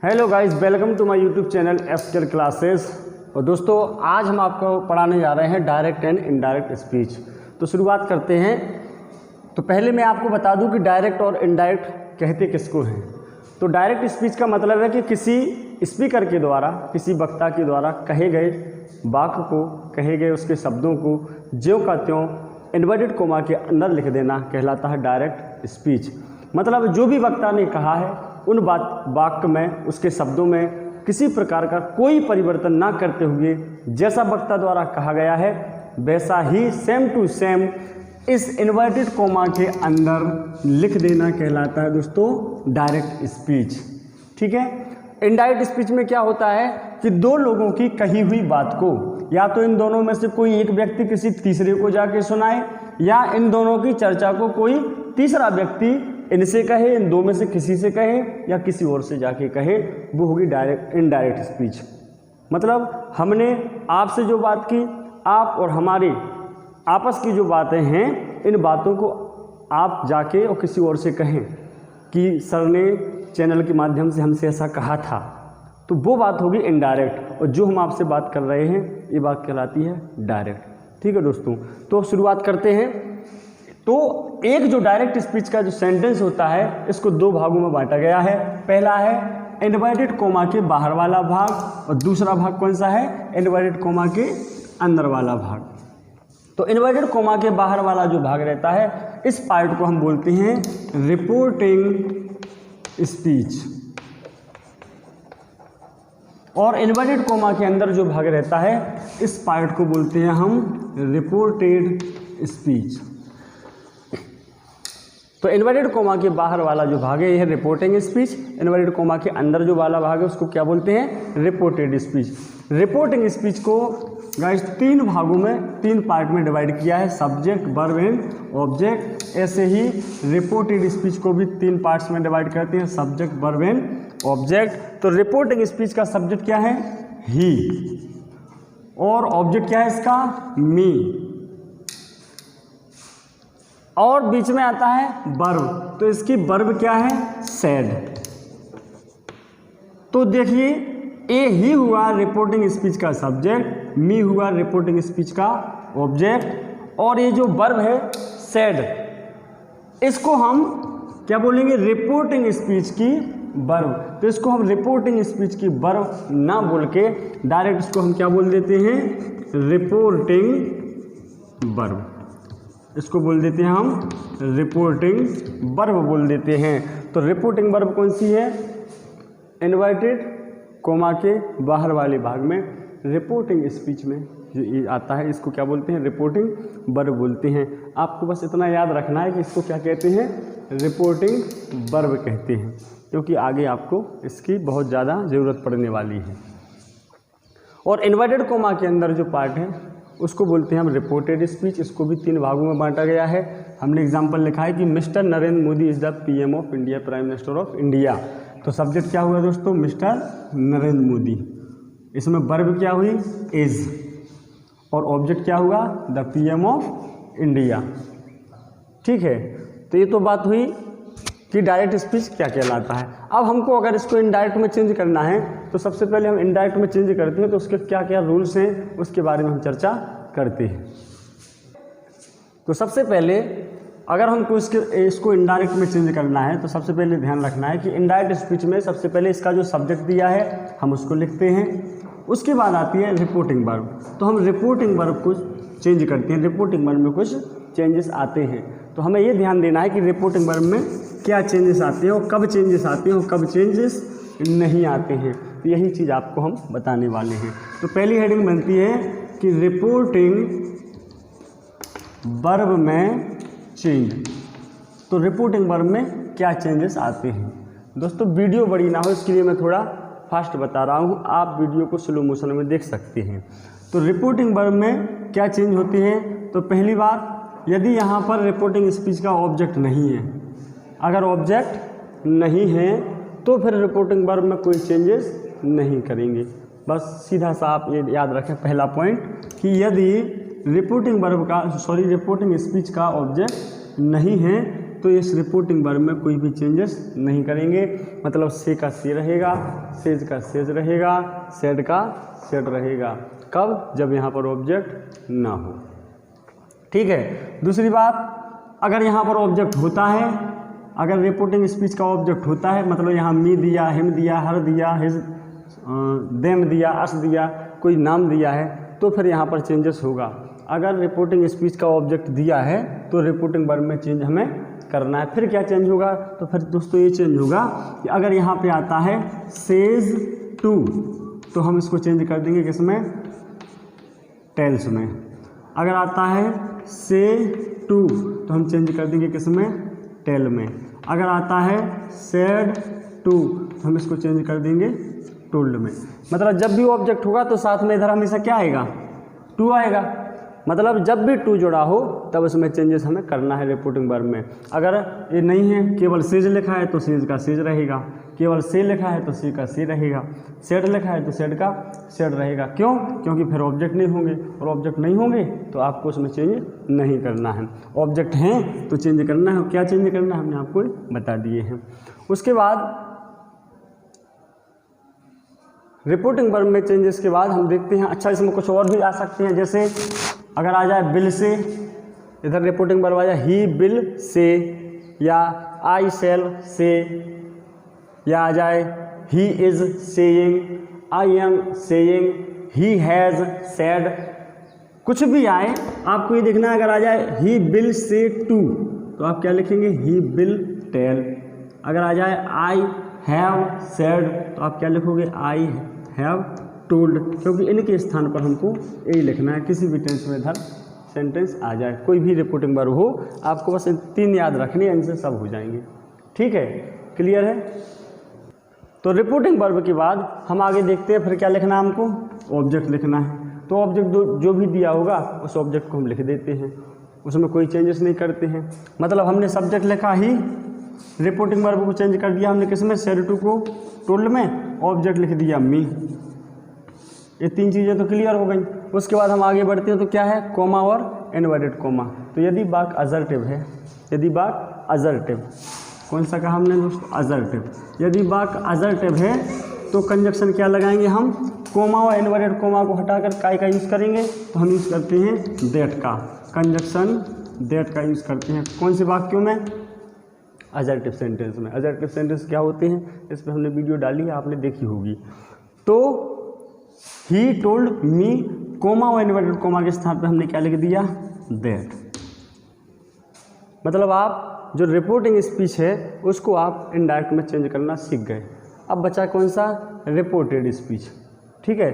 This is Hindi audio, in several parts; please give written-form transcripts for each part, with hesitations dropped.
Hello guys, welcome to my YouTube channel एफकेल क्लासेस। और दोस्तों, आज हम आपको पढ़ाने जा रहे हैं डायरेक्ट एंड इनडायरेक्ट स्पीच। तो शुरुआत करते हैं। तो पहले मैं आपको बता दूं कि डायरेक्ट और इनडायरेक्ट कहते किसको हैं। तो डायरेक्ट स्पीच का मतलब है कि किसी स्पीकर के द्वारा, किसी वक्ता के द्वारा कहे गए वाक्य को, कहे गए उसके शब्दों को ज्यों का त्यों इन्वर्टेड कोमा के अंदर लिख देना कहलाता है डायरेक्ट स्पीच। मतलब जो भी वक्ता ने कहा है उन वाक्य में, उसके शब्दों में किसी प्रकार का कोई परिवर्तन ना करते हुए जैसा वक्ता द्वारा कहा गया है वैसा ही सेम टू सेम इस इन्वर्टेड कोमा के अंदर लिख देना कहलाता है दोस्तों डायरेक्ट स्पीच। ठीक है। इनडायरेक्ट स्पीच में क्या होता है कि दो लोगों की कही हुई बात को या तो इन दोनों में से कोई एक व्यक्ति किसी तीसरे को जाके सुनाए, या इन दोनों की चर्चा को कोई तीसरा व्यक्ति इनसे कहे, इन दो में से किसी से कहे या किसी और से जाके कहे, वो होगी डायरेक्ट इनडायरेक्ट स्पीच। मतलब हमने आपसे जो बात की, आप और हमारे आपस की जो बातें हैं, इन बातों को आप जाके और किसी और से कहें कि सर ने चैनल के माध्यम से हमसे ऐसा कहा था, तो वो बात होगी इनडायरेक्ट। और जो हम आपसे बात कर रहे हैं ये बात कहलाती है डायरेक्ट। ठीक है दोस्तों, तो शुरुआत करते हैं। तो एक जो डायरेक्ट स्पीच का जो सेंटेंस होता है इसको दो भागों में बांटा गया है। पहला है इन्वर्टेड कोमा के बाहर वाला भाग और दूसरा भाग कौन सा है, इन्वर्टेड कोमा के अंदर वाला भाग। तो इन्वर्टेड कोमा के बाहर वाला जो भाग रहता है इस पार्ट को हम बोलते हैं रिपोर्टिंग स्पीच, और इन्वर्टेड कोमा के अंदर जो भाग रहता है इस पार्ट को बोलते हैं हम रिपोर्टेड स्पीच। तो इन्वर्टेड कोमा के बाहर वाला जो भाग है यह है रिपोर्टिंग स्पीच। इन्वर्टेड कोमा के अंदर जो वाला भाग है उसको क्या बोलते हैं, रिपोर्टेड स्पीच। रिपोर्टिंग स्पीच को गाइस तीन भागों में, तीन पार्ट में डिवाइड किया है, सब्जेक्ट, वर्ब एंड ऑब्जेक्ट। ऐसे ही रिपोर्टेड स्पीच को भी तीन पार्ट्स में डिवाइड करते हैं, सब्जेक्ट, वर्ब एंड ऑब्जेक्ट। तो रिपोर्टिंग स्पीच का सब्जेक्ट क्या है, ही, और ऑब्जेक्ट क्या है इसका, मी, और बीच में आता है वर्ब। तो इसकी वर्ब क्या है, सेड। तो देखिए, ए ही हुआ रिपोर्टिंग स्पीच का सब्जेक्ट, मी हुआ रिपोर्टिंग स्पीच का ऑब्जेक्ट, और ये जो वर्ब है सेड, इसको हम क्या बोलेंगे, रिपोर्टिंग स्पीच की वर्ब। तो इसको हम रिपोर्टिंग स्पीच की वर्ब ना बोल के डायरेक्ट इसको हम क्या बोल देते हैं, रिपोर्टिंग वर्ब। इसको बोल देते हैं हम रिपोर्टिंग वर्ब बोल देते हैं। तो रिपोर्टिंग वर्ब कौन सी है, इन्वर्टेड कोमा के बाहर वाले भाग में रिपोर्टिंग स्पीच में जो ये आता है इसको क्या बोलते हैं, रिपोर्टिंग वर्ब बोलते हैं। आपको बस इतना याद रखना है कि इसको क्या कहते हैं, रिपोर्टिंग वर्ब कहते हैं, क्योंकि आगे आपको इसकी बहुत ज़्यादा ज़रूरत पड़ने वाली है। और इन्वर्टेड कोमा के अंदर जो पार्ट है उसको बोलते हैं हम रिपोर्टेड स्पीच। इसको भी तीन भागों में बांटा गया है। हमने एग्जाम्पल लिखा है कि mister Narendra Modi is the PM of India, prime minister of India. तो सब्जेक्ट क्या हुआ दोस्तों, मिस्टर नरेंद्र मोदी। इसमें वर्ब क्या हुई, इज, और ऑब्जेक्ट क्या हुआ, द पीएम ऑफ इंडिया। ठीक है। तो ये तो बात हुई कि डायरेक्ट स्पीच क्या कहलाता है। अब हमको अगर इसको इनडायरेक्ट में चेंज करना है तो सबसे पहले हम इनडायरेक्ट में चेंज करते हैं, तो उसके क्या क्या रूल्स हैं उसके बारे में हम चर्चा करते हैं। तो सबसे पहले अगर हमको इसको इनडायरेक्ट में चेंज करना है तो सबसे पहले ध्यान रखना है कि इनडायरेक्ट स्पीच में सबसे पहले इसका जो सब्जेक्ट दिया है हम उसको लिखते हैं। उसके बाद आती है रिपोर्टिंग वर्ब। तो हम रिपोर्टिंग वर्ब को चेंज करते हैं, रिपोर्टिंग वर्ब में कुछ चेंजेस आते हैं। तो हमें ये ध्यान देना है कि रिपोर्टिंग वर्ब में क्या चेंजेस आते हैं और कब चेंजेस आते हैं और कब चेंजेस नहीं आते हैं। तो यही चीज़ आपको हम बताने वाले हैं। तो पहली हेडिंग बनती है कि रिपोर्टिंग वर्ब में चेंज। तो रिपोर्टिंग वर्ब में क्या चेंजेस आते हैं। दोस्तों, वीडियो बड़ी ना हो इसके लिए मैं थोड़ा फास्ट बता रहा हूँ, आप वीडियो को स्लो मोशन में देख सकते हैं। तो रिपोर्टिंग वर्ब में क्या चेंज होती है, तो पहली बार यदि यहाँ पर रिपोर्टिंग स्पीच का ऑब्जेक्ट नहीं है, अगर ऑब्जेक्ट नहीं है तो फिर रिपोर्टिंग वर्ब में कोई चेंजेस नहीं करेंगे। बस सीधा सा आप ये याद रखें पहला पॉइंट कि यदि रिपोर्टिंग स्पीच का ऑब्जेक्ट नहीं है तो इस रिपोर्टिंग वर्ब में कोई भी चेंजेस नहीं करेंगे, मतलब से का से रहेगा, सेज का सेज रहेगा, सेड का सेड रहेगा। कब? जब यहाँ पर ऑब्जेक्ट ना हो। ठीक है। दूसरी बात, अगर यहाँ पर ऑब्जेक्ट होता है, अगर रिपोर्टिंग स्पीच का ऑब्जेक्ट होता है, मतलब यहाँ मी दिया, हिम दिया, हर दिया, हिज, देम दिया, अस दिया, कोई नाम दिया है, तो फिर यहाँ पर चेंजेस होगा। अगर रिपोर्टिंग स्पीच का ऑब्जेक्ट दिया है तो रिपोर्टिंग वर्ब में चेंज हमें करना है। फिर क्या चेंज होगा? तो फिर दोस्तों ये चेंज होगा कि अगर यहाँ पे आता है सेज टू, तो हम इसको चेंज कर देंगे किसमें? टेल्स में। अगर आता है से टू, तो हम चेंज कर देंगे किसमें? टेल में। अगर आता है सेड टू, तो हम इसको चेंज कर देंगे टोल्ड में। मतलब जब भी ऑब्जेक्ट होगा तो साथ में इधर हमेशा क्या आएगा? टू आएगा। मतलब जब भी टू जुड़ा हो तब उसमें चेंजेस हमें करना है रिपोर्टिंग वर्ब में। अगर ये नहीं है, केवल सेज लिखा है तो सेज का सेज रहेगा, केवल से लिखा है तो सी का सी रहेगा, सेड लिखा है तो सेड का सेड रहेगा। क्यों? क्योंकि फिर ऑब्जेक्ट नहीं होंगे, और ऑब्जेक्ट नहीं होंगे तो आपको उसमें चेंज नहीं करना है। ऑब्जेक्ट हैं तो चेंज करना है। क्या चेंज करना है हमने आपको बता दिए हैं। उसके बाद रिपोर्टिंग वर्ब में चेंजेस के बाद हम देखते हैं, अच्छा इसमें कुछ और भी आ सकते हैं। जैसे अगर आ जाए बिल से, इधर रिपोर्टिंग वर्ब आ जाए ही बिल से, या आई सेल से, या आ जाए he is saying, I am saying, he has said, कुछ भी आए आपको ये देखना है। अगर आ जाए ही बिल से टू, तो आप क्या लिखेंगे? ही बिल टेल। अगर आ जाए आई हैव सेड, तो आप क्या लिखोगे? आई हैव टोल्ड, क्योंकि इनके स्थान पर हमको यही लिखना है। किसी भी टेंस में इधर सेंटेंस आ जाए, कोई भी रिपोर्टिंग वर्ब हो, आपको बस तीन याद रखनी है, इनसे सब हो जाएंगे। ठीक है, क्लियर है? तो रिपोर्टिंग वर्ब के बाद हम आगे देखते हैं फिर क्या लिखना है हमको? ऑब्जेक्ट लिखना है। तो ऑब्जेक्ट जो भी दिया होगा उस ऑब्जेक्ट को हम लिख देते हैं, उसमें कोई चेंजेस नहीं करते हैं। मतलब हमने सब्जेक्ट लिखा ही, रिपोर्टिंग वर्ब को चेंज कर दिया हमने किसमें? सेड टू को टोल्ड में, ऑब्जेक्ट लिख दिया मी। ये तीन चीज़ें तो क्लियर हो गई। उसके बाद हम आगे बढ़ते हैं तो क्या है? कोमा और इनवर्टेड कोमा। तो यदि वाक्य असर्टिव है, यदि वाक्य असर्टिव, कौन सा कहा हमने दोस्तों? असर्टिव। यदि वाक्य असर्टिव है तो कंजक्शन क्या लगाएंगे हम? कोमा और इनवर्टेड कोमा को हटाकर काय का यूज़ करेंगे? तो हम यूज़ करते हैं दैट का। कंजक्शन दैट का यूज़ करते हैं कौन से वाक्यों में? असर्टिव सेंटेंस में। असर्टिव सेंटेंस क्या होते हैं? इस पर हमने वीडियो डाली है, आपने देखी होगी। तो ही टोल्ड मी, कोमा और इनवर्टेड कोमा के स्थान पर हमने क्या लिख दिया? दैट। मतलब आप जो रिपोर्टिंग स्पीच है उसको आप इनडायरेक्ट में चेंज करना सीख गए। अब बचा कौन सा? Reported speech. ठीक है,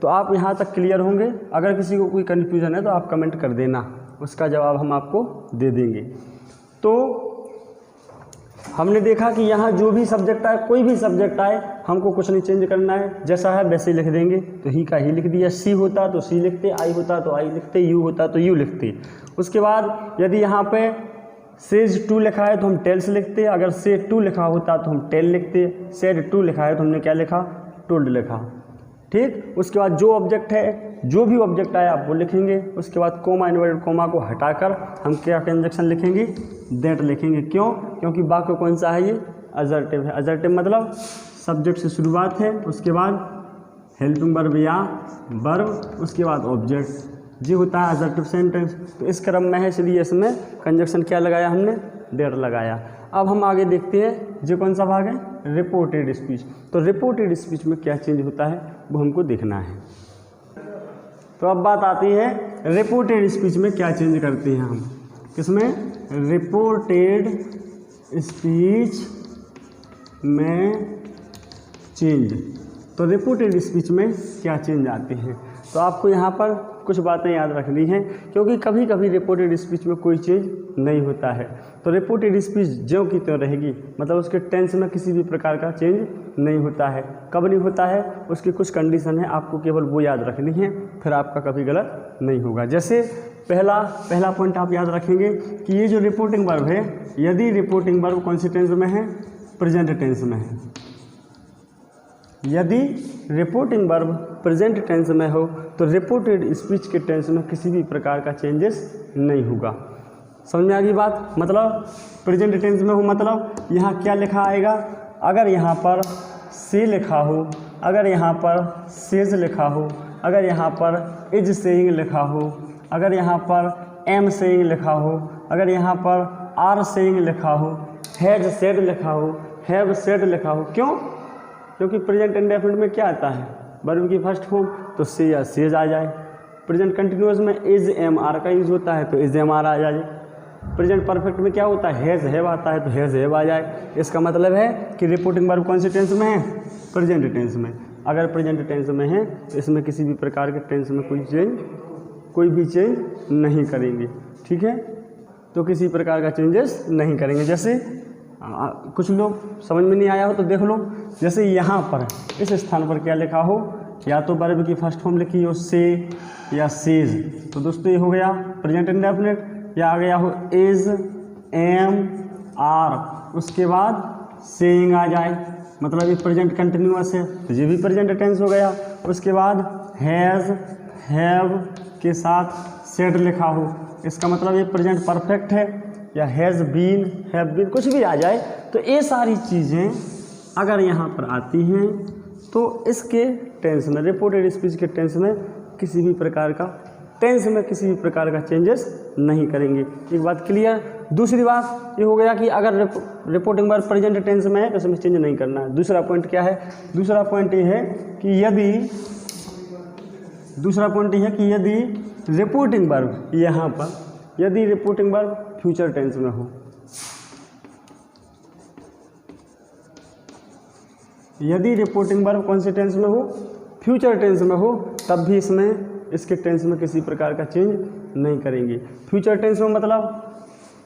तो आप यहाँ तक क्लियर होंगे। अगर किसी को कोई कन्फ्यूजन है तो आप कमेंट कर देना, उसका जवाब हम आपको दे देंगे। तो हमने देखा कि यहाँ जो भी सब्जेक्ट आए, कोई भी सब्जेक्ट आए, हमको कुछ नहीं चेंज करना है, जैसा है वैसे ही लिख देंगे। तो ही का ही लिख दिया, सी होता तो सी लिखते, आई होता तो आई लिखते, यू होता तो यू लिखते। उसके बाद यदि यहाँ पे सेज टू लिखा है तो हम टेल्स लिखते, अगर से टू लिखा होता तो हम टेल लिखते, सेड टू लिखा है तो हमने क्या लिखा? टोल्ड लिखा। ठीक, उसके बाद जो ऑब्जेक्ट है, जो भी ऑब्जेक्ट आया आप वो लिखेंगे। उसके बाद कोमा इनवर्टेड कोमा को हटाकर हम क्या कंजक्शन लिखेंगे? दैट लिखेंगे। क्यों? क्योंकि वाक्य कौन सा है? ये असर्टिव है। असर्टिव मतलब सब्जेक्ट से शुरुआत है, उसके बाद हेल्पिंग वर्ब या वर्ब, उसके बाद ऑब्जेक्ट, जी होता है असर्टिव सेंटेंस। तो इस क्रम में है, इसलिए इसमें कंजक्शन क्या लगाया हमने? दैट लगाया। अब हम आगे देखते हैं जो कौन सा भाग है? Reported speech. तो रिपोर्टेड स्पीच में क्या चेंज होता है वो हमको देखना है। तो अब बात आती है रिपोर्टेड स्पीच में क्या चेंज करते हैं हम? किसमें? रिपोर्टेड स्पीच में चेंज। तो रिपोर्टेड स्पीच में क्या चेंज आते हैं? तो आपको यहाँ पर कुछ बातें याद रखनी हैं, क्योंकि कभी कभी रिपोर्टेड स्पीच में कोई चेंज नहीं होता है। तो रिपोर्टेड स्पीच ज्यों की त्यों रहेगी, मतलब उसके टेंस में किसी भी प्रकार का चेंज नहीं होता है। कब नहीं होता है? उसकी कुछ कंडीशन है, आपको केवल वो याद रखनी है, फिर आपका कभी गलत नहीं होगा। जैसे पहला पॉइंट आप याद रखेंगे कि ये जो रिपोर्टिंग वर्ब है, यदि रिपोर्टिंग वर्ब कौन सी टेंस में है? प्रेजेंट टेंस में है। यदि रिपोर्टिंग वर्ब प्रेजेंट टेंस में हो तो रिपोर्टेड स्पीच के टेंस में किसी भी प्रकार का चेंजेस नहीं होगा। समझ में आ गई बात। मतलब प्रेजेंट टेंस में हो, मतलब यहाँ क्या लिखा आएगा, अगर यहाँ पर से लिखा हो, अगर यहाँ पर सेज लिखा हो, अगर यहाँ पर इज सेइंग लिखा हो, अगर यहाँ पर एम सेइंग लिखा हो, अगर यहाँ पर आर सेइंग लिखा हो, हैज सेड लिखा हो, हैव सेड लिखा हो। क्यों? क्योंकि प्रेजेंट इंडेफिनिट में क्या आता है, वर्ब की फर्स्ट फॉर्म, तो से या सेज आ जाए। प्रेजेंट कंटिन्यूअस में इज एम आर का यूज होता है, तो इज एम आर आ जाए। प्रेजेंट परफेक्ट में क्या होता है, हैज हैव आता है, तो हैज हैव आ जाए। इसका मतलब है कि रिपोर्टिंग वर्ब कौन से टेंस में है, प्रेजेंट टेंस में। अगर प्रेजेंट टेंस में है तो इसमें किसी भी प्रकार के टेंस में कोई भी चेंज नहीं करेंगे, ठीक है। तो किसी प्रकार का चेंजेस नहीं करेंगे। जैसे कुछ लोग समझ में नहीं आया हो तो देख लो, जैसे यहाँ पर इस स्थान पर क्या लिखा हो, या तो वर्ब की फर्स्ट फॉर्म लिखी हो से या सेज, तो दोस्तों ये हो गया प्रेजेंट इंडेफिनिट। या आ गया हो इज एम आर, उसके बाद सेइंग आ जाए, मतलब ये प्रेजेंट कंटिन्यूअस है, तो ये भी प्रेजेंट टेंस हो गया। उसके बाद हैज़ हैव के साथ सेड लिखा हो, इसका मतलब ये प्रेजेंट परफेक्ट है। या हैज़ बीन हैव बीन, कुछ भी आ जाए, तो ये सारी चीज़ें अगर यहाँ पर आती हैं तो इसके टेंस में, रिपोर्टेड स्पीच के टेंस में किसी भी प्रकार का चेंजेस नहीं करेंगे। एक बात क्लियर। दूसरी बात ये हो गया कि अगर रिपोर्टिंग वर्ब प्रेजेंट टेंस में है तो इसमें चेंज नहीं करना है। दूसरा पॉइंट क्या है, दूसरा पॉइंट ये है कि यदि रिपोर्टिंग वर्ब यहाँ पर, यदि रिपोर्टिंग वर्ब फ्यूचर टेंस में हो, यदि रिपोर्टिंग वर्ब कौन से टेंस में हो, फ्यूचर टेंस में हो, तब भी इसके टेंस में किसी प्रकार का चेंज नहीं करेंगे। फ्यूचर टेंस में मतलब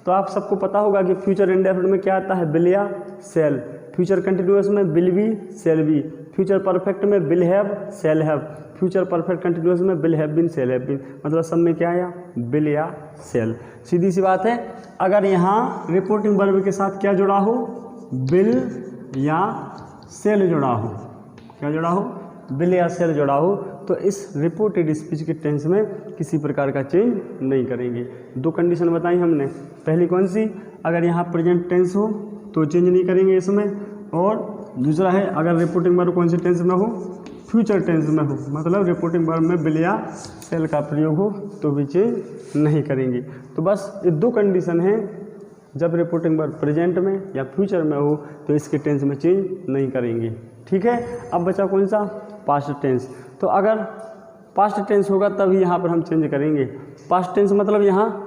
तो आप सबको पता होगा कि फ्यूचर इंडेफिनिट में क्या आता है, विल या सेल। फ्यूचर कंटिन्यूअस में will be sell be. Future perfect में will have sell have. Future perfect continuous में will have been sell have been. मतलब सब में क्या आया, विल या सेल। सीधी सी बात है। अगर यहाँ रिपोर्टिंग वर्ब के साथ क्या जुड़ा हो, विल या सेल जुड़ा हो, क्या जुड़ा हो, विल या सेल जुड़ा हो, तो इस रिपोर्टेड स्पीच के टेंस में किसी प्रकार का चेंज नहीं करेंगे। दो कंडीशन बताई हमने। पहली कौन सी, अगर यहाँ प्रेजेंट टेंस हो तो चेंज नहीं करेंगे इसमें। और दूसरा है अगर रिपोर्टिंग वर्ब कौन से टेंस में हो, फ्यूचर टेंस में हो, मतलब रिपोर्टिंग वर्ब में विल या सेल का प्रयोग हो तो भी चेंज नहीं करेंगे। तो बस ये दो कंडीशन हैं, जब रिपोर्टिंग वर्ब प्रेजेंट में या फ्यूचर में हो तो इसके टेंस में चेंज नहीं करेंगे, ठीक है। अब बचा कौन सा, पास्ट टेंस। तो अगर पास्ट टेंस होगा तभी यहाँ पर हम चेंज करेंगे। पास्ट टेंस मतलब यहाँ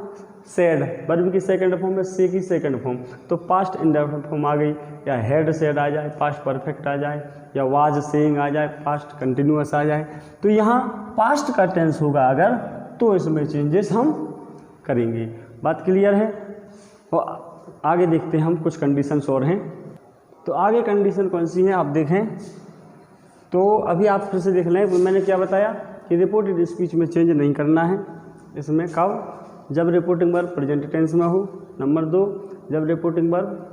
सेड, वर्ब की सेकंड फॉर्म है, से की सेकंड फॉर्म, तो पास्ट इंडेफिनिट फॉर्म आ गई। या हैड सेड आ जाए, पास्ट परफेक्ट आ जाए, या वाज सेइंग आ जाए, पास्ट कंटिन्यूअस आ जाए। तो यहाँ पास्ट का टेंस होगा अगर, तो इसमें चेंजेस हम करेंगे। बात क्लियर है। और आगे देखते हैं हम, कुछ कंडीशंस और हैं। तो आगे कंडीशन कौन सी है आप देखें। तो अभी आप फिर से देख लें, मैंने क्या बताया कि रिपोर्टेड स्पीच में चेंज नहीं करना है। इसमें कब, जब रिपोर्टिंग वर्ब प्रेजेंट टेंस में हो। नंबर 2, जब रिपोर्टिंग वर्ब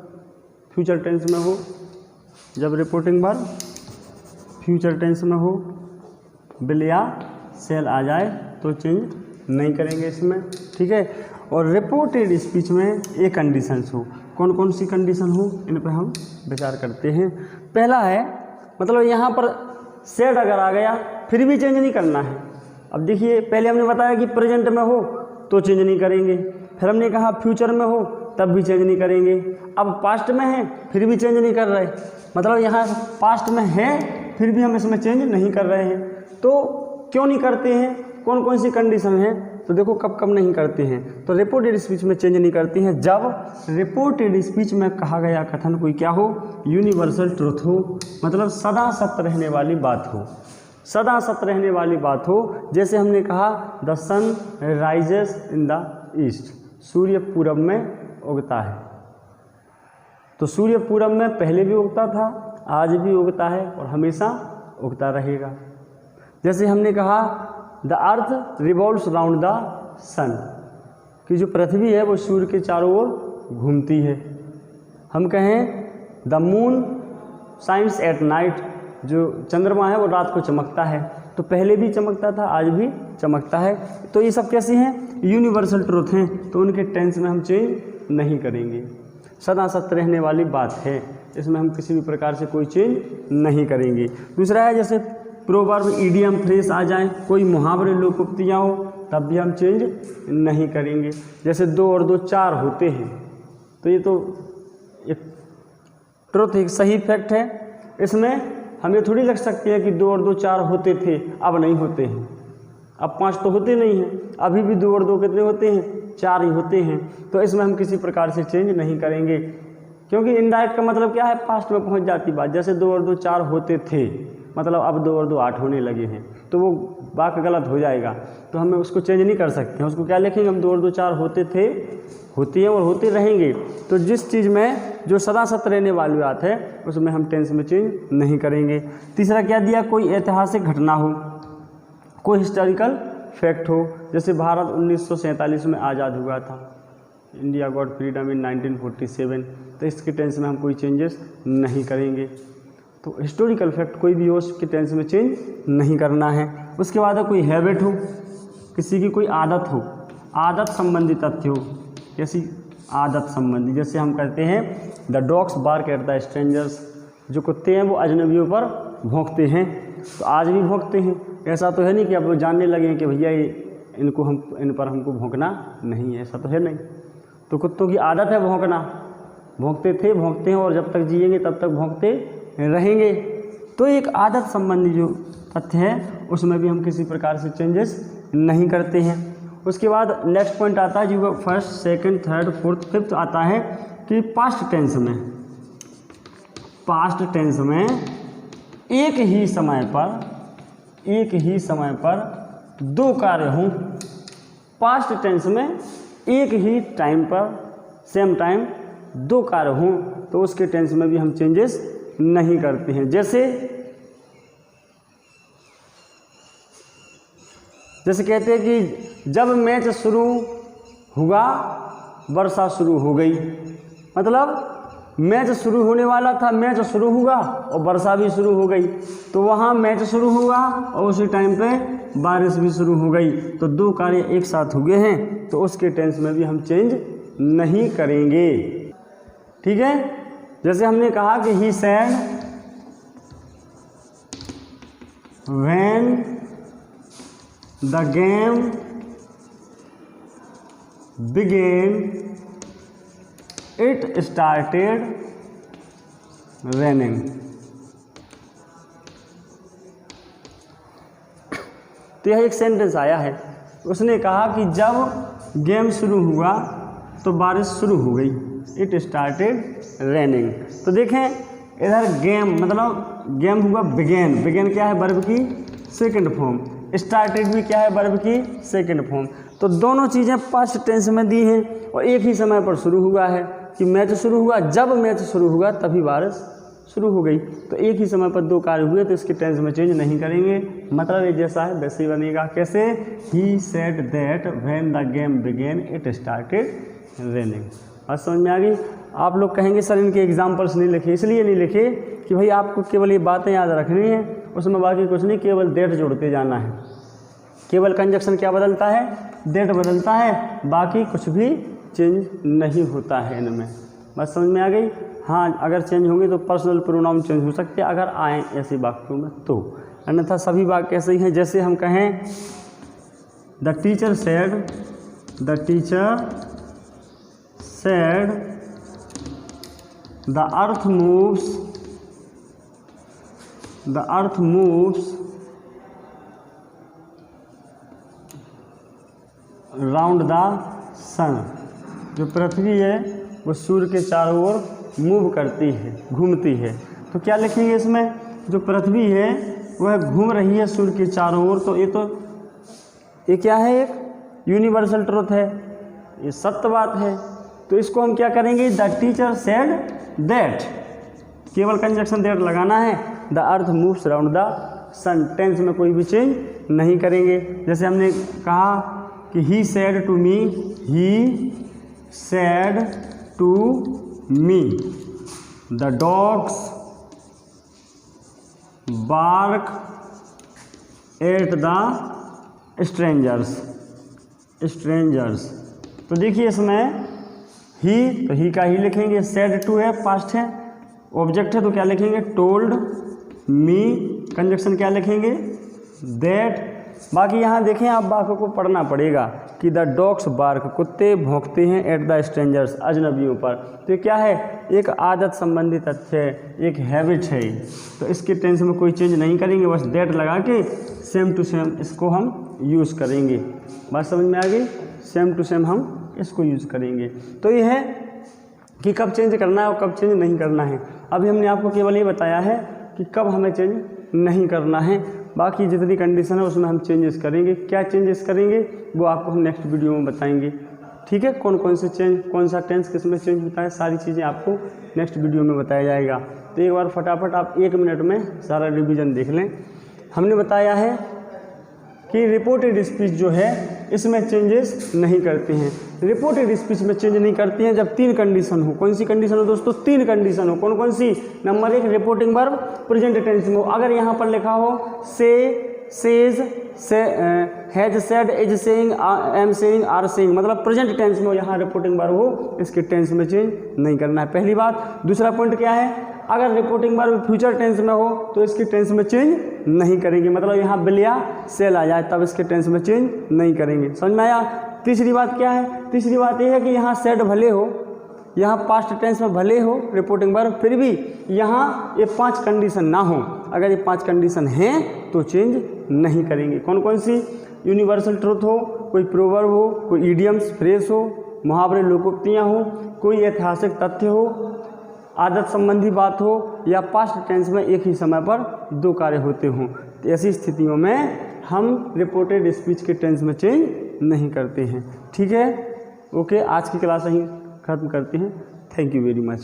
फ्यूचर टेंस में हो। जब रिपोर्टिंग वर्ब फ्यूचर टेंस में हो, विल या सेल आ जाए तो चेंज नहीं करेंगे इसमें, ठीक है। और रिपोर्टेड स्पीच में एक कंडीशंस हो। कौन कौन सी कंडीशन हो, इन पर हम विचार करते हैं। पहला है, मतलब यहाँ पर सेड अगर आ गया फिर भी चेंज नहीं करना है। अब देखिए, पहले हमने बताया कि प्रेजेंट में हो तो चेंज नहीं करेंगे, फिर हमने कहा फ्यूचर में हो तब भी चेंज नहीं करेंगे। अब पास्ट में है फिर भी चेंज नहीं कर रहे, मतलब यहाँ पास्ट में है फिर भी हम इसमें चेंज नहीं कर रहे हैं। तो क्यों नहीं करते हैं, कौन कौन सी कंडीशन है, तो देखो कब कब नहीं करते हैं। तो रिपोर्टेड स्पीच में चेंज नहीं करते हैं जब रिपोर्टेड स्पीच में कहा गया कथन कोई क्या हो, यूनिवर्सल ट्रुथ हो, मतलब सदा सत्य रहने वाली बात हो, सदा सत्य रहने वाली बात हो। जैसे हमने कहा the sun rises in the east, सूर्य पूरब में उगता है। तो सूर्य पूरब में पहले भी उगता था, आज भी उगता है और हमेशा उगता रहेगा। जैसे हमने कहा the earth revolves round the sun, कि जो पृथ्वी है वो सूर्य के चारों ओर घूमती है। हम कहें the moon shines at night, जो चंद्रमा है वो रात को चमकता है, तो पहले भी चमकता था, आज भी चमकता है। तो ये सब कैसी हैं? यूनिवर्सल ट्रूथ हैं, तो उनके टेंस में हम चेंज नहीं करेंगे। सदा सत्य रहने वाली बात है, इसमें हम किसी भी प्रकार से कोई चेंज नहीं करेंगे। दूसरा है जैसे प्रोवर्ब, इडियम, फ्रेज आ जाए, कोई मुहावरे, लोकोक्तियाँ हो, तब भी हम चेंज नहीं करेंगे। जैसे 2 और 2 4 होते हैं, तो ये तो एक ट्रुथ, एक सही फैक्ट है। इसमें हमें थोड़ी लग सकती है कि 2 और 2 4 होते थे, अब नहीं होते हैं, अब 5 तो होते नहीं हैं, अभी भी 2 और 2 कितने होते हैं? 4 ही होते हैं। तो इसमें हम किसी प्रकार से चेंज नहीं करेंगे, क्योंकि इनडायरेक्ट का मतलब क्या है? पास्ट में पहुंच जाती बात। जैसे 2 और 2 4 होते थे, मतलब अब 2 और 2 8 होने लगे हैं, तो वो वाक्य गलत हो जाएगा, तो हमें उसको चेंज नहीं कर सकते हैं। उसको क्या लिखेंगे हम? 2 और 2 4 होते थे, होती है और होते रहेंगे। तो जिस चीज़ में जो सदा सत्य रहने वाली बात है उसमें हम टेंस में चेंज नहीं करेंगे। तीसरा क्या दिया? कोई ऐतिहासिक घटना हो, कोई हिस्टोरिकल फैक्ट हो। जैसे भारत 1947 में आज़ाद हुआ था, इंडिया गॉट फ्रीडम इन 1947, तो इसके टेंस में हम कोई चेंजेस नहीं करेंगे। तो हिस्टोरिकल फैक्ट कोई भी हो, उसके टेंस में चेंज नहीं करना है। उसके बाद कोई हैबिट हो, किसी की कोई आदत हो, आदत संबंधी तथ्य हो, कैसी आदत संबंधी, जैसे हम कहते हैं the dogs bark at the strangers, जो कुत्ते हैं वो अजनबियों पर भौंकते हैं, तो आज भी भौंकते हैं। ऐसा तो है नहीं कि अब वो जानने लगे कि भैया इन पर हमको भौंकना नहीं है, ऐसा तो है नहीं। तो कुत्तों की आदत है भौंकना, भौंकते थे, भौंकते हैं और जब तक जिएंगे तब तक भौंकते रहेंगे। तो एक आदत संबंधी जो तथ्य है उसमें भी हम किसी प्रकार से चेंजेस नहीं करते हैं। उसके बाद नेक्स्ट पॉइंट आता है जो first, second, third, fourth, fifth आता है कि पास्ट टेंस में एक ही समय पर 2 कार्य हों। पास्ट टेंस में एक ही टाइम पर, सेम टाइम 2 कार्य हों, तो उसके टेंस में भी हम चेंजेस नहीं करते हैं। जैसे कहते हैं कि जब मैच शुरू हुआ वर्षा शुरू हो गई, मतलब मैच शुरू होने वाला था, मैच शुरू हुआ और वर्षा भी शुरू हो गई, तो वहाँ मैच शुरू हुआ और उसी टाइम पे बारिश भी शुरू हो गई, तो 2 कार्य एक साथ हुए हैं, तो उसके टेंस में भी हम चेंज नहीं करेंगे। ठीक है, जैसे हमने कहा कि he said when the game began it started raining. तो यह एक सेंटेंस आया है, उसने कहा कि जब गेम शुरू हुआ तो बारिश शुरू हो गई, इट स्टार्टेड रेनिंग। तो देखें इधर गेम मतलब गेम हुआ बिगेन, बिगेन क्या है? वर्ब की सेकंड फॉर्म, स्टार्टेड भी क्या है? वर्ब की सेकंड फॉर्म। तो दोनों चीज़ें पास्ट टेंस में दी हैं और एक ही समय पर शुरू हुआ है कि मैच शुरू हुआ, जब मैच शुरू हुआ तभी बारिश शुरू हो गई, तो एक ही समय पर 2 कार्य हुए, तो इसके टेंस में चेंज नहीं करेंगे। मतलब ये जैसा है वैसे ही बनेगा। कैसे? He said that when the game began it started raining. बात समझ में आ गई? आप लोग कहेंगे सर इनके एग्जाम्पल्स नहीं लिखे, इसलिए नहीं लिखे कि भाई आपको केवल ये बातें याद रखनी है, उसमें बाकी कुछ नहीं, केवल दैट जोड़ते जाना है। केवल कंजक्शन क्या बदलता है? दैट बदलता है, बाकी कुछ भी चेंज नहीं होता है इनमें। बस समझ में आ गई? हाँ, अगर चेंज होंगे तो पर्सनल प्रोनाउन चेंज हो सकते हैं अगर आए ऐसे वाक्यों में, तो अन्यथा सभी वाक्य ऐसे ही हैं। जैसे हम कहें the teacher said the earth moves round the sun. जो पृथ्वी है वो सूर्य के चारों ओर मूव करती है, घूमती है। तो क्या लिखेंगे इसमें? जो पृथ्वी है वह घूम रही है सूर्य के चारों ओर, तो ये क्या है? एक यूनिवर्सल ट्रुथ है, ये सत्य बात है। तो इसको हम क्या करेंगे? द टीचर सेड दैट, केवल कंजक्शन दैट लगाना है। The earth moves round the sun, tense में कोई भी चेंज नहीं करेंगे। जैसे हमने कहा कि he said to me the dogs bark at the strangers. तो देखिए इसमें ही, तो ही का ही लिखेंगे, सेड टू है, पास्ट है, ऑब्जेक्ट है तो क्या लिखेंगे, टोल्ड मी, कंजक्शन क्या लिखेंगे, दैट। बाकी यहाँ देखें आप वाक्य को पढ़ना पड़ेगा कि द डॉग्स बार्क, कुत्ते भौंकते हैं, एट द स्ट्रेंजर्स, अजनबियों पर। तो ये क्या है, एक आदत संबंधी तथ्य है, एक हैबिट है। तो इसके टेंस में कोई चेंज नहीं करेंगे, बस दैट लगा के सेम टू सेम इसको हम यूज़ करेंगे। बात समझ में आ गई, सेम टू सेम हम इसको यूज़ करेंगे। तो ये है कि कब चेंज करना है और कब चेंज नहीं करना है। अभी हमने आपको केवल ये बताया है कि कब हमें चेंज नहीं करना है, बाकी जितनी कंडीशन है उसमें हम चेंजेस करेंगे। क्या चेंजेस करेंगे वो आपको हम नेक्स्ट वीडियो में बताएंगे, ठीक है। कौन कौन से चेंज, कौन सा टेंस किस में चेंज होता है, सारी चीज़ें आपको नेक्स्ट वीडियो में बताया जाएगा। तो एक बार फटाफट आप 1 मिनट में सारा रिवीजन देख लें। हमने बताया है कि रिपोर्टेड स्पीच जो है इसमें चेंजेस नहीं करते हैं। रिपोर्टेड स्पीच में चेंज नहीं करते हैं जब 3 कंडीशन हो। कौन सी कंडीशन हो दोस्तों, 3 कंडीशन हो। कौन कौन सी, number 1 reporting verb present tense में हो। अगर यहाँ पर लिखा हो say, says, say, has said, is saying, am saying, are saying, मतलब प्रेजेंट टेंस में हो, यहाँ रिपोर्टिंग वर्ब हो, इसके टेंस में चेंज नहीं करना है, पहली बात। दूसरा पॉइंट क्या है, अगर रिपोर्टिंग वर्ब फ्यूचर टेंस में हो तो इसकी टेंस में चेंज नहीं करेंगे, मतलब यहाँ विल या सेल आ जाए तब इसके टेंस में चेंज नहीं करेंगे। समझ में आया। तीसरी बात क्या है, तीसरी बात यह है कि यहाँ सेड भले हो, यहाँ पास्ट टेंस में भले हो रिपोर्टिंग वर्ब, फिर भी यहाँ ये 5 कंडीशन ना हो। अगर ये 5 कंडीशन हैं तो चेंज नहीं करेंगे। कौन कौन सी, यूनिवर्सल ट्रूथ हो, कोई प्रोवर्ब हो, कोई इडियम्स फ्रेज हो, मुहावरे लोकोक्तियाँ हो, कोई ऐतिहासिक तथ्य हो, आदत संबंधी बात हो, या पास्ट टेंस में एक ही समय पर 2 कार्य होते हों। तो ऐसी स्थितियों में हम रिपोर्टेड स्पीच के टेंस में चेंज नहीं करते हैं, ठीक है। ओके, आज की क्लास यहीं ख़त्म करते हैं। Thank you very much.